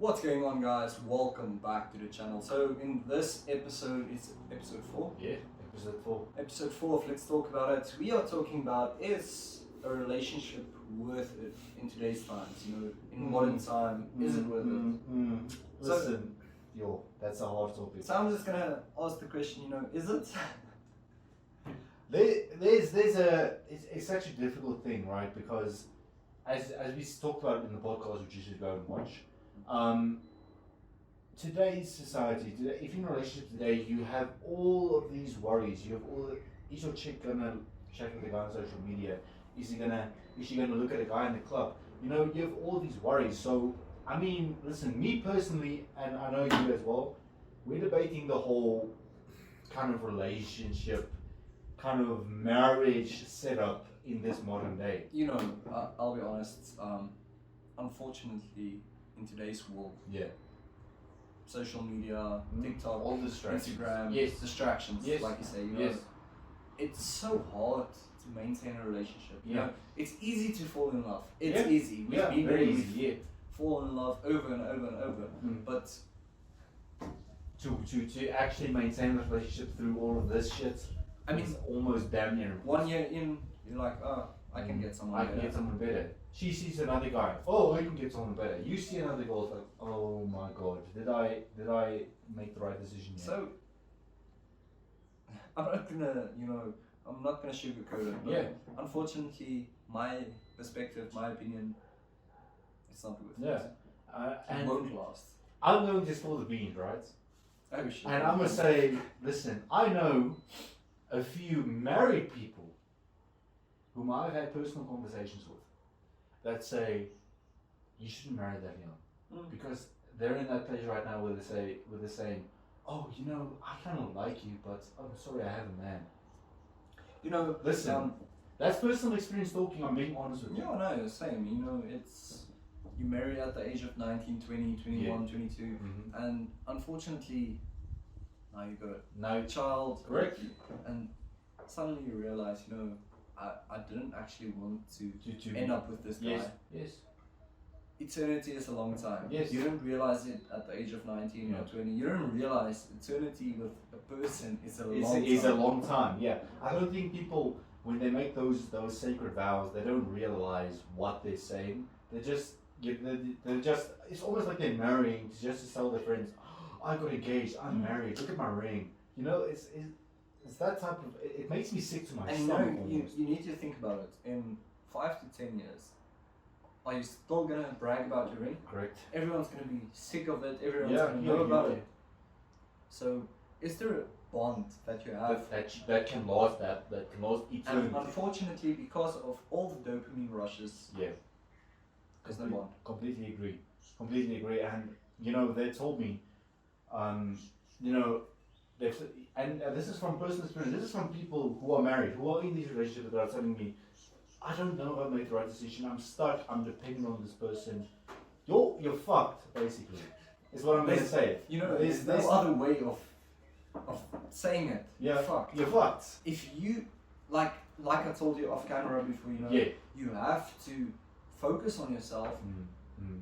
What's going on, guys? Welcome back to the channel. So in this episode, it's episode 4. Yeah, episode 4. Episode 4 of Let's Talk About It. We are talking about, is a relationship worth it in today's times? You know, in modern time, is it worth it? Listen, that's a hard topic. So I'm just gonna ask the question, is it? It's such a difficult thing, right? Because as we talked about in the podcast, which you should go and watch, today's society, if you're in a relationship today, you have all of these worries. You have is your chick gonna check with the guy on social media? Is she gonna look at a guy in the club? You have all these worries. So I mean, listen, me personally, and I know you as well, we're debating the whole kind of relationship, kind of marriage setup in this modern day. I'll be honest, unfortunately, in today's world, social media, TikTok, all distractions. Instagram, distractions, like you say, Yes. it's so hard to maintain a relationship. It's easy to fall in love. It's Yeah. easy. We've been very there, easy. we've fallen in love over and over and over. But To actually maintain the relationship through all of this shit, I mean, it's almost damn near 1 year in, you're like, oh, I can get someone I can better. get someone better. She sees another guy. Oh, I can get someone better. You see another girl. It's like, oh my god, did I make the right decision here? So I'm not gonna sugarcoat it. But unfortunately, my perspective, my opinion, it's not worth it. It and won't last. I'm going to spill the beans, right? Oh shit. And I'm gonna say, listen, I know a few married people whom I've had personal conversations with that say you shouldn't marry that young, because they're in that place right now where they're saying, oh, I kind of like you, but I'm sorry, I have a man. Listen, that's personal experience talking. I'm being honest with you. Yeah, no, same. It's you marry at the age of 19, 20, 21, 22, and unfortunately, now you got a child. Correct. And suddenly you realize, I didn't actually want to end up with this guy. Yes. Eternity is a long time. Yes. You don't realize it at the age of 19 or 20. You don't realize eternity with a person is a long time. It's a long time, yeah. I don't think people, when they make those sacred vows, they don't realize what they're saying. They're just, it's almost like they're marrying just to tell their friends, oh, I got engaged, I'm married, look at my ring. It's that type of, it makes me sick to my stomach. And you need to think about it. In 5 to 10 years, are you still going to brag about your ring? Correct. Everyone's going to be sick of it, everyone's going to know about it. So, is there a bond that you have? That can last, that can last eternity. And unfortunately, because of all the dopamine rushes, there's no bond. Completely agree. And, they told me, and this is from personal experience, this is from people who are married, who are in these relationships that are telling me, I don't know if I made the right decision, I'm stuck, I'm dependent on this person. You're fucked, basically, is what I'm going to say. There's no other way of saying it. You're fucked. You're fucked. If you, like I told you off camera before, you have to focus on yourself,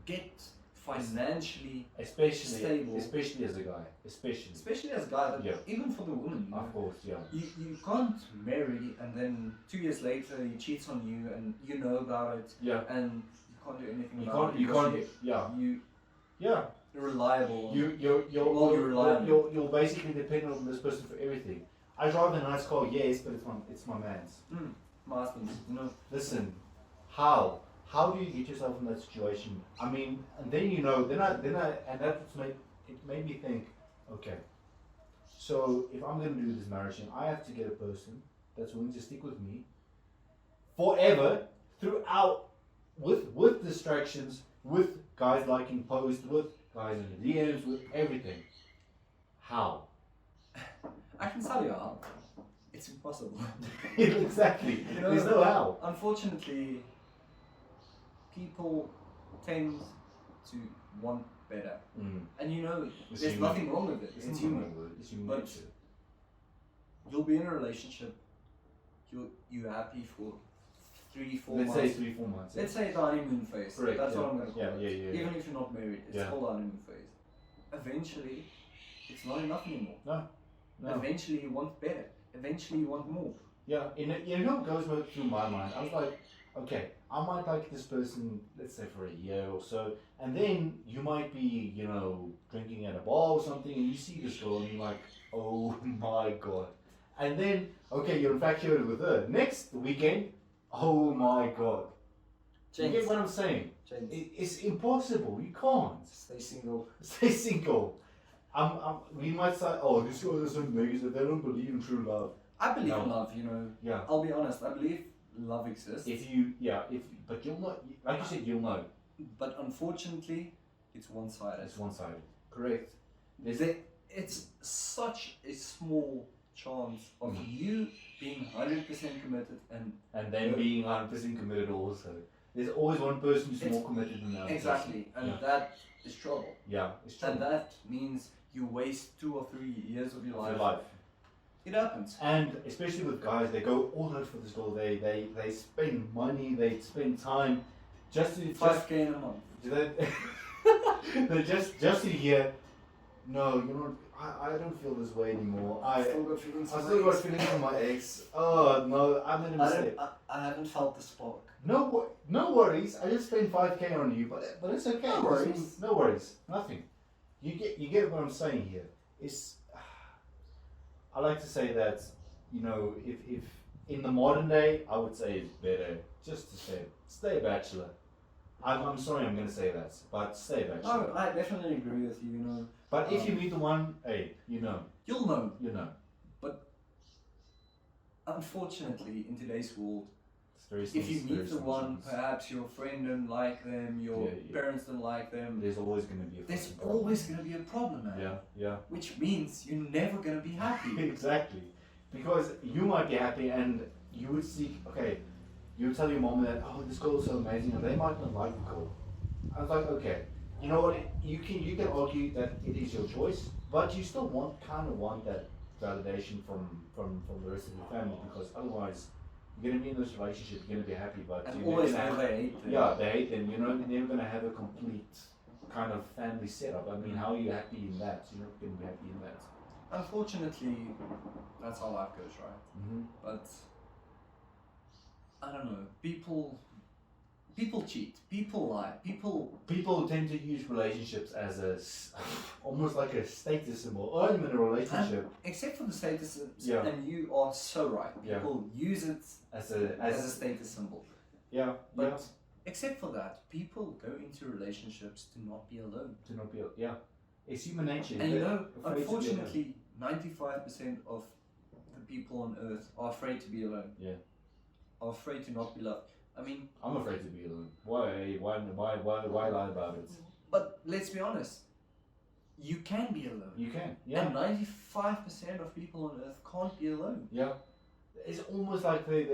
get financially stable. Especially as a guy. Especially as a guy, but even for the woman. Of course, You can't marry and then 2 years later he cheats on you and you know about it. And you can't do anything about it. You're reliable. You're basically dependent on this person for everything. I drive a nice car, yes, but it's my man's. My husband's. Listen, how do you get yourself in that situation? I mean, and then it made me think, okay, so if I'm going to do this marriage thing, I have to get a person that's willing to stick with me forever, throughout, with distractions, with guys liking posts, with guys in the DMs, with everything. How? I can tell you how. It's impossible. Exactly. There's no how. Unfortunately, people tend to want better. And there's nothing wrong with it. It's human. But you'll be in a relationship, you're happy for months. Let's say 3-4 months. Let's say the honeymoon phase. Correct. That's what I'm going to call it. Yeah. Even if you're not married, it's still the honeymoon phase. Eventually, it's not enough anymore. No. Eventually, you want better. Eventually, you want more. Yeah, you know what goes through my mind? I was like, okay, I might like this person, let's say for a year or so, and then you might be, drinking at a bar or something, and you see this girl, and you're like, oh my god. And then, okay, you're infatuated with her. Next weekend, oh my god. You get what I'm saying? It's impossible. You can't. Stay single. Stay single. We might say, oh, this girl doesn't make it. They don't believe in true love. I believe in love, Yeah. I'll be honest. I believe love exists. But you'll not, like you said, you'll know. But unfortunately, it's one-sided. It's one-sided. Correct. It's such a small chance of you being 100% committed and then being 100% committed also. There's always one person who's more committed than the other. Exactly, and that is trouble. Yeah, it's trouble. And that means you waste 2 or 3 years of your life. It happens. And especially with guys, they go all out for this girl. They spend money, they spend time just to 5K in a month. They just to hear, no, I don't feel this way anymore. I still got feelings for my ex. Oh no, I made a mistake. I haven't felt the spark. No worries. I just spent 5K on you, but it's okay. No worries. No worries. Nothing. You get what I'm saying here. I like to say that, if in the modern day, I would say it's better just to stay a bachelor. I'm sorry I'm going to say that, but stay a bachelor. No, I definitely agree with you, But if you meet the one, hey, You'll know. But unfortunately, in today's world, if you meet the one, perhaps your friend didn't like them, your parents didn't like them. There's always going to be a problem, man. Yeah. Which means you're never going to be happy. Exactly. Because you might be happy and you would seek, you tell your mom that, oh, this girl is so amazing, and they might not like the girl. I was like, okay, you know what? You can argue that it is your choice, but you still want that validation from the rest of your family, because otherwise you're going to be in this relationship, you're going to be happy, but and always know they hate them. Yeah, they hate them. You're never going to have a complete kind of family setup. I mean, how are you happy in that? You're not going to be happy in that. Unfortunately, that's how life goes, right? Mm-hmm. But I don't know. People cheat. People lie. People tend to use relationships as almost like a status symbol. Oh, I'm in a relationship. Except for the status, and you are so right. People use it as a status symbol. Yeah. But except for that, people go into relationships to not be alone. It's human nature. And unfortunately, 95% of the people on earth are afraid to be alone. Yeah. Are afraid to not be loved. I mean, I'm afraid to be alone. Why lie about it? But let's be honest. You can be alone. You can. Yeah. And 95% of people on earth can't be alone. Yeah. It's almost like they're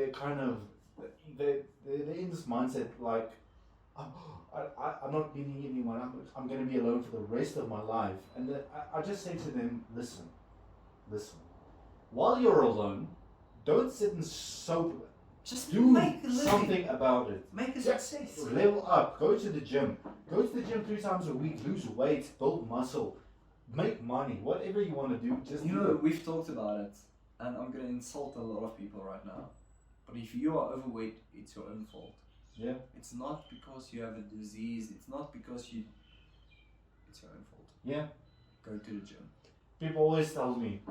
in this mindset like, I'm not meeting anyone. I'm going to be alone for the rest of my life. And I just say to them, listen. While you're alone, don't sit and sober. Just do something about it. Make a success. Level up. Go to the gym. Go to the gym 3 times a week. Lose weight. Build muscle. Make money. Whatever you want to do, just do it. We've talked about it, and I'm going to insult a lot of people right now. But if you are overweight, it's your own fault. Yeah. It's not because you have a disease. It's not because it's your own fault. Yeah. Go to the gym. People always tell me,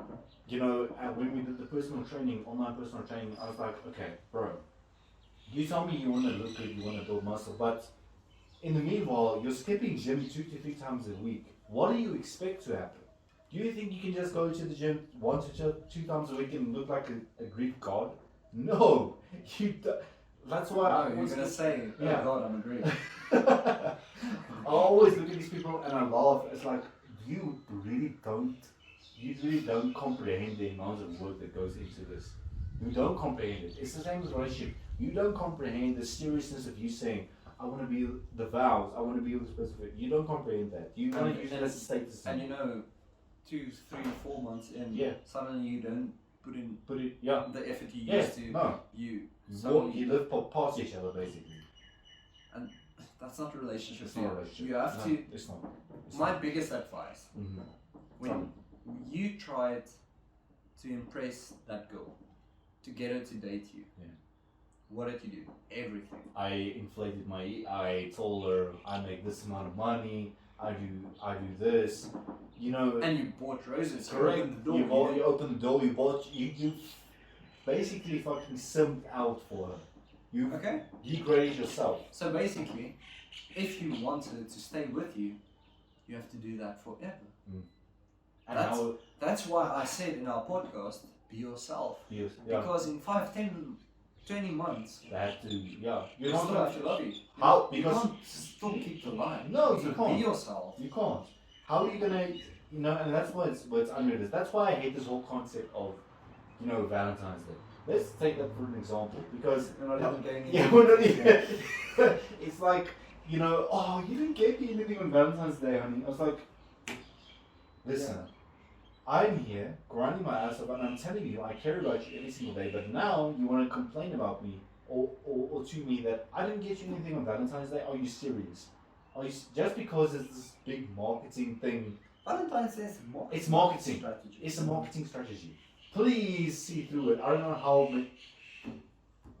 when we did the online personal training, I was like, okay, bro, you tell me you want to look good, you want to build muscle, but in the meanwhile, you're skipping gym 2 to 3 times a week. What do you expect to happen? Do you think you can just go to the gym 1 to 2 times a week and look like a Greek god? No, that's why you're going to say, oh God, I'm a Greek. I always look at these people and I laugh. It's like, you really don't comprehend the amount of work that goes into this. You don't comprehend it. It's the same with relationship. You don't comprehend the seriousness of you saying, I want to be the vows, I want to be with this person. You don't comprehend that. You want to use it as a status. And 2, 3, 4 months in, suddenly you don't put in yeah. the effort you used to. No. You live past each other basically. And that's not a relationship. It's not a relationship. You have to. It's not. My biggest advice Mm-hmm. when you tried to impress that girl, to get her to date you. Yeah. What did you do? Everything. I inflated I told her I make this amount of money. I do this. You know. And you bought roses. Correct. You opened the door. You opened the door. You basically fucking simped out for her. You degraded yourself. So basically, if you wanted to stay with you, you have to do that forever. Mm. That's why I said in our podcast, be yourself. Because in 5, 10, 20 months, they have to. Yeah. You still have to love you. How? You can't still keep the line. No, you can't. Be yourself. You can't. How are you gonna? You know, and that's why it's unrealistic. That's why I hate this whole concept of, you know, Valentine's Day. Let's take that for an example because we're not even getting. Yeah, we're not even. It's like, you know, oh, you didn't get me anything on Valentine's Day, honey. I was like, listen, I'm here grinding my ass off, and I'm telling you, I care about you every single day. But now you want to complain about me or to me that I didn't get you anything on Valentine's Day. Are you serious? Are you just because it's this big marketing thing? Valentine's Day is marketing. It's marketing. Strategy. It's a marketing strategy. Please see through it. I don't know how many.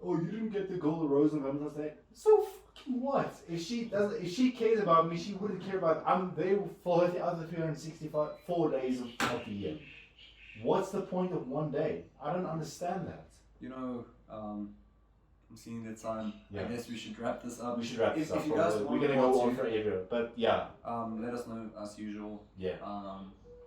Oh, you didn't get the gold rose on Valentine's Day. So fucking what? If she cares about me, she wouldn't care about. I'm there for the other 364 days of the year. What's the point of one day? I don't understand that. You know, I'm seeing the time. I guess we should wrap this up. We should wrap this up. If you guys we're gonna go on forever, but yeah. Let us know as usual. Yeah.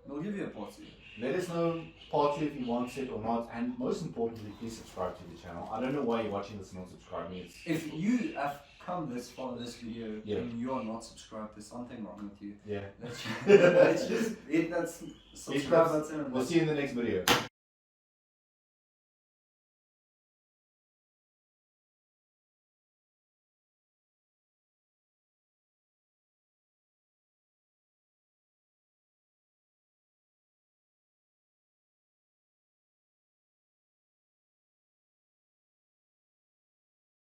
We'll give you a part 2. Let us know part 2 if you want it or not, and most importantly, please subscribe to the channel. I don't know why you're watching this and not subscribing. If you have come this far in this video and you are not subscribed, there's something wrong with you. Yeah. Let's just hit that subscribe button. We'll see you in the next video.